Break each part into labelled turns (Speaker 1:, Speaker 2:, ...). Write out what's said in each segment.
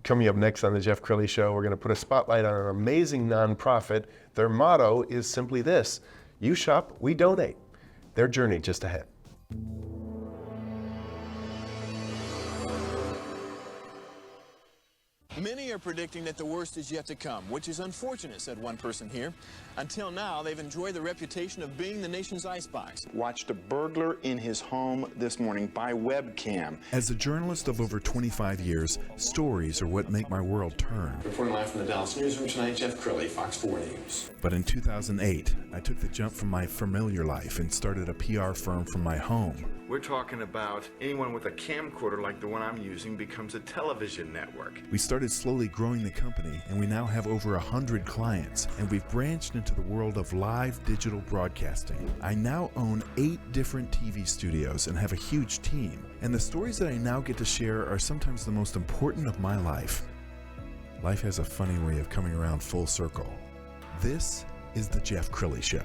Speaker 1: Coming up next on the Jeff Crilley Show, we're going to put a spotlight on an amazing nonprofit. Their motto is simply this: you shop, we donate. Their journey just ahead.
Speaker 2: Many are predicting that the worst is yet to come, which is unfortunate, said one person here. Until now, they've enjoyed the reputation of being the nation's icebox.
Speaker 3: Watched a burglar in his home this morning by webcam.
Speaker 4: As a journalist of over 25 years, stories are what make my world turn.
Speaker 2: Reporting live from the Dallas newsroom tonight, Jeff Crilley, Fox 4 News.
Speaker 4: But in 2008, I took the jump from my familiar life and started a PR firm from my home.
Speaker 3: We're talking about anyone with a camcorder like the one I'm using becomes a television network.
Speaker 4: We started slowly growing the company, and we now have over 100 clients, and we've branched into the world of live digital broadcasting. I now own 8 different TV studios and have a huge team, and the stories that I now get to share are sometimes the most important of my life. Life has a funny way of coming around full circle. This is the Jeff Crilley Show.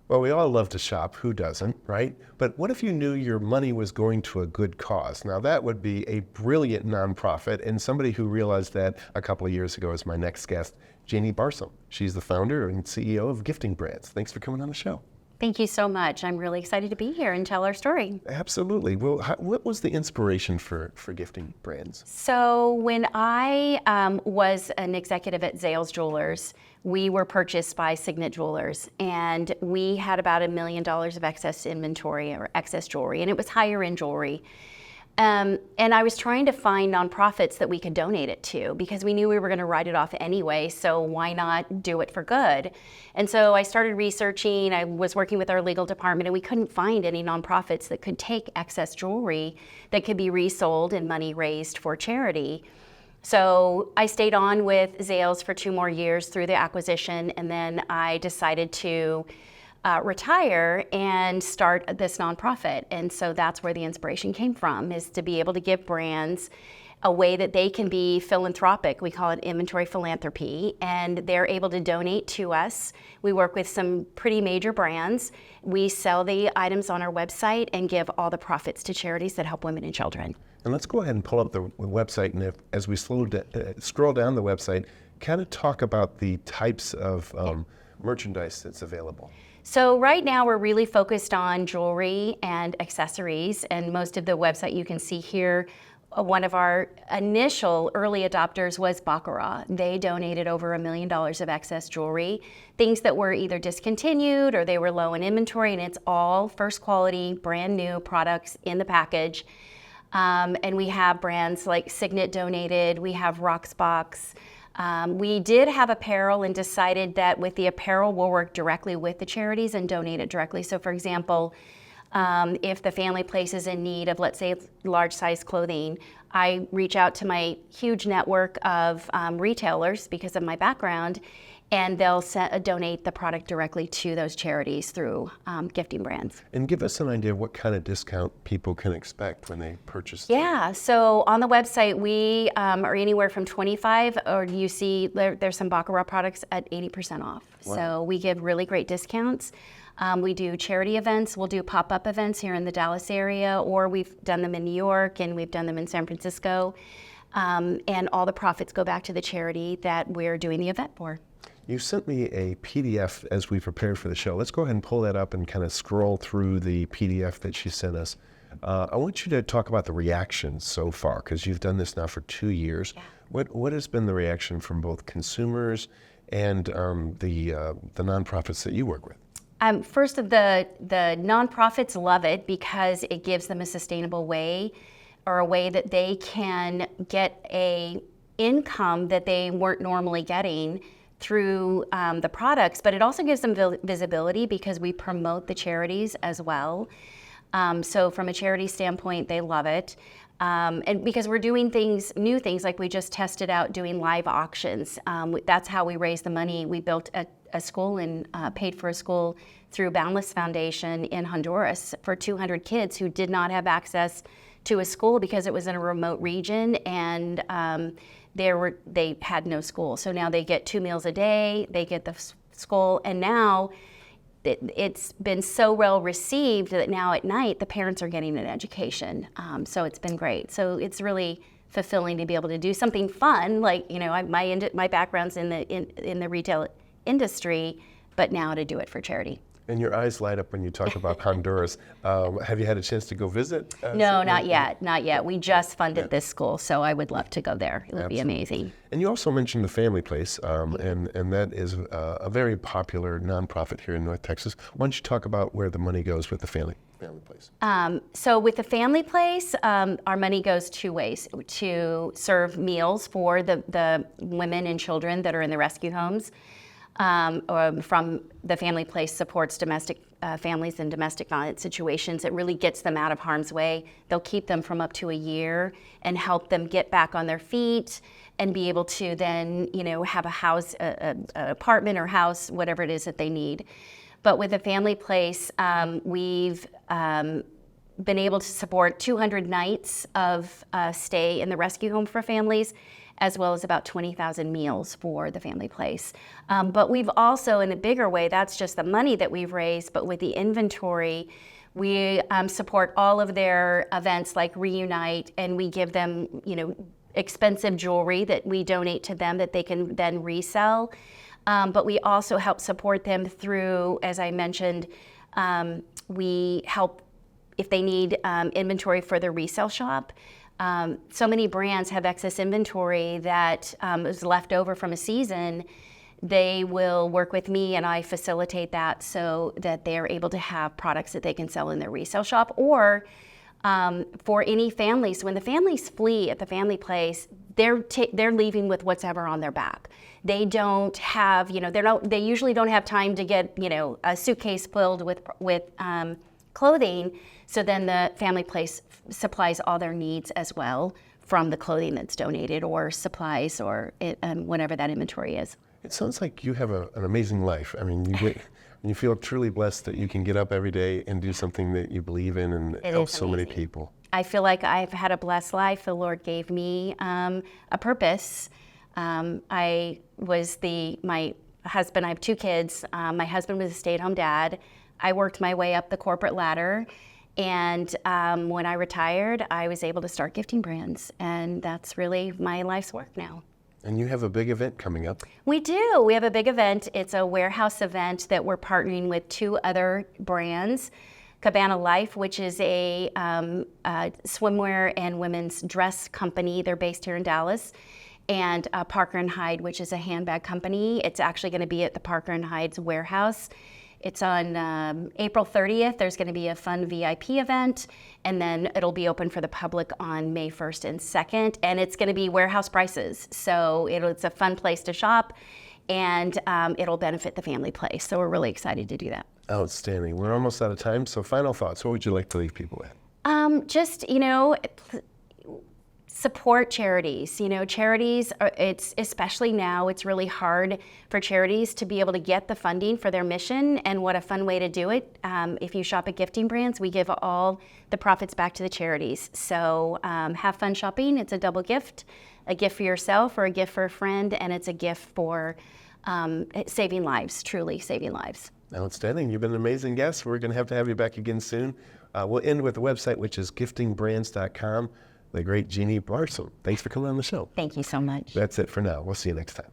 Speaker 1: Well, we all love to shop. Who doesn't, right? But what if you knew your money was going to a good cause? Now, that would be a brilliant nonprofit, and somebody who realized that a couple of years ago is my next guest, Jeannie Barsam. She's the founder and CEO of Gifting Brands. Thanks for coming on the show.
Speaker 5: Thank you so much. I'm really excited to be here and tell our story.
Speaker 1: Absolutely. Well, what was the inspiration for Gifting Brands?
Speaker 5: So when I was an executive at Zales Jewelers, we were purchased by Signet Jewelers, and we had about $1 million of excess inventory or excess jewelry, and it was higher end jewelry. And I was trying to find nonprofits that we could donate it to, because we knew we were going to write it off anyway, so why not do it for good? And so I started researching. I was working with our legal department, and we couldn't find any nonprofits that could take excess jewelry that could be resold and money raised for charity. So I stayed on with Zales for 2 more years through the acquisition, and then I decided to retire and start this nonprofit. And so that's where the inspiration came from, is to be able to give brands a way that they can be philanthropic. We call it inventory philanthropy, and they're able to donate to us. We work with some pretty major brands. We sell the items on our website and give all the profits to charities that help women and children.
Speaker 1: And let's go ahead and pull up the website, and as we scroll down the website, kind of talk about the types of merchandise that's available.
Speaker 5: So right now we're really focused on jewelry and accessories, and most of the website you can see here, one of our initial early adopters was Baccarat. They donated over $1 million of excess jewelry, things that were either discontinued or they were low in inventory, and it's all first quality, brand new products in the package. And we have brands like Signet donated, we have Roxbox. We did have apparel and decided that with the apparel we'll work directly with the charities and donate it directly. So for example, if the family place is in need of, let's say, large size clothing, I reach out to my huge network of retailers because of my background, and they'll donate the product directly to those charities through Gifting Brands.
Speaker 1: And give us an idea of what kind of discount people can expect when they purchase.
Speaker 5: Yeah, so on the website we are anywhere from 25, or you see there's some Baccarat products at 80% off. Wow. So we give really great discounts. We do charity events. We'll do pop-up events here in the Dallas area, or we've done them in New York, and we've done them in San Francisco. And all the profits go back to the charity that we're doing the event for.
Speaker 1: You sent me a PDF as we prepared for the show. Let's go ahead and pull that up and kind of scroll through the PDF that she sent us. I want you to talk about the reactions so far, because you've done this now for 2 years. Yeah. What has been the reaction from both consumers and the nonprofits that you work with?
Speaker 5: First, the nonprofits love it because it gives them a sustainable way, or a way that they can get a income that they weren't normally getting through the products, but it also gives them visibility because we promote the charities as well. So from a charity standpoint, they love it. And because we're doing new things, like we just tested out doing live auctions. That's how we raise the money. We built a school and paid for a school through Boundless Foundation in Honduras for 200 kids who did not have access to a school because it was in a remote region, and they had no school. So now they get 2 meals a day, they get the school, and now it's been so well received that now at night the parents are getting an education. So it's been great. So it's really fulfilling to be able to do something fun, like, my background's in the retail industry, but now to do it for charity.
Speaker 1: And your eyes light up when you talk about Honduras. Have you had a chance to go visit?
Speaker 5: No, not yet. We just funded this school, so I would love to go there. It would be amazing.
Speaker 1: And you also mentioned the Family Place, and that is a very popular nonprofit here in North Texas. Why don't you talk about where the money goes with the Family Place?
Speaker 5: So with the Family Place, our money goes two ways: to serve meals for the women and children that are in the rescue homes. From the Family Place supports domestic families in domestic violence situations. It really gets them out of harm's way. They'll keep them from up to a year and help them get back on their feet and be able to then, have a house, an apartment or house, whatever it is that they need. But with the Family Place, we've been able to support 200 nights of stay in the rescue home for families, as well as about 20,000 meals for the Family Place. But we've also, in a bigger way, that's just the money that we've raised, but with the inventory, we support all of their events like Reunite, and we give them, expensive jewelry that we donate to them that they can then resell. But we also help support them through, as I mentioned, we help if they need inventory for their resale shop. So many brands have excess inventory that is left over from a season. They will work with me and I facilitate that so that they are able to have products that they can sell in their resale shop. Or for any families, when the families flee at the Family Place, they're leaving with what's ever on their back. They don't have, they usually don't have time to get, a suitcase filled with clothing. So then the Family Place supplies all their needs as well from the clothing that's donated or supplies or whatever that inventory is.
Speaker 1: It sounds like you have an amazing life. I mean, you feel truly blessed that you can get up every day and do something that you believe in and help so many people.
Speaker 5: I feel like I've had a blessed life. The Lord gave me a purpose. My husband, I have 2 kids. My husband was a stay-at-home dad. I worked my way up the corporate ladder. And when I retired, I was able to start Gifting Brands. And that's really my life's work now.
Speaker 1: And you have a big event coming up.
Speaker 5: We do. We have a big event. It's a warehouse event that we're partnering with 2 other brands. Cabana Life, which is a swimwear and women's dress company. They're based here in Dallas. And Parker & Hyde, which is a handbag company. It's actually going to be at the Parker & Hyde's warehouse. It's on April 30th. There's going to be a fun VIP event, and then it'll be open for the public on May 1st and 2nd, and it's going to be warehouse prices. So it's a fun place to shop, and it'll benefit the Family Place. So we're really excited to do that.
Speaker 1: Outstanding. We're almost out of time, so final thoughts. What would you like to leave people with?
Speaker 5: Just, support charities. Charities, it's especially now, it's really hard for charities to be able to get the funding for their mission, and what a fun way to do it. If you shop at Gifting Brands, we give all the profits back to the charities. So have fun shopping. It's a double gift, a gift for yourself or a gift for a friend, and it's a gift for saving lives, truly saving lives.
Speaker 1: Outstanding. You've been an amazing guest. We're going to have you back again soon. We'll end with the website, which is giftingbrands.com. The great Jeannie Barsam. Thanks for coming on the show.
Speaker 5: Thank you so much.
Speaker 1: That's it for now. We'll see you next time.